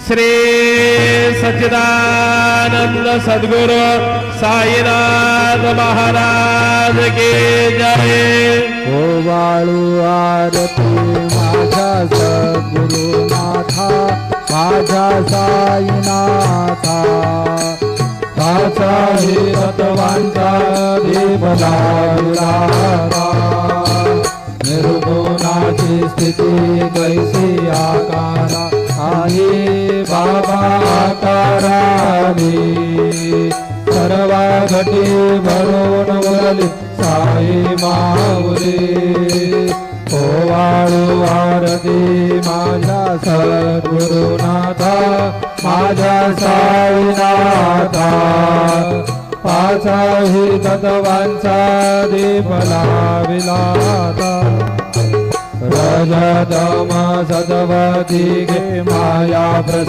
श्री सच्चिदानंद सद्गुरु साईनाथ महाराज की जय। ओवाळू आरती माझ्या सद्गुरुनाथा माझ्या साईनाथा साचाही तत्वांचा दीप लावला निर्गुणाची स्थिती कैसी आकारा आहे बाबा आकाराने सर्व घटी भरून उरली साई माऊली। ओवाळू आरती माझ्या सद्गुरुनाथा माझ्या साईनाथा पाचाही तत्वांचा दीप लाविला रजतम सदवती गे माया प्रस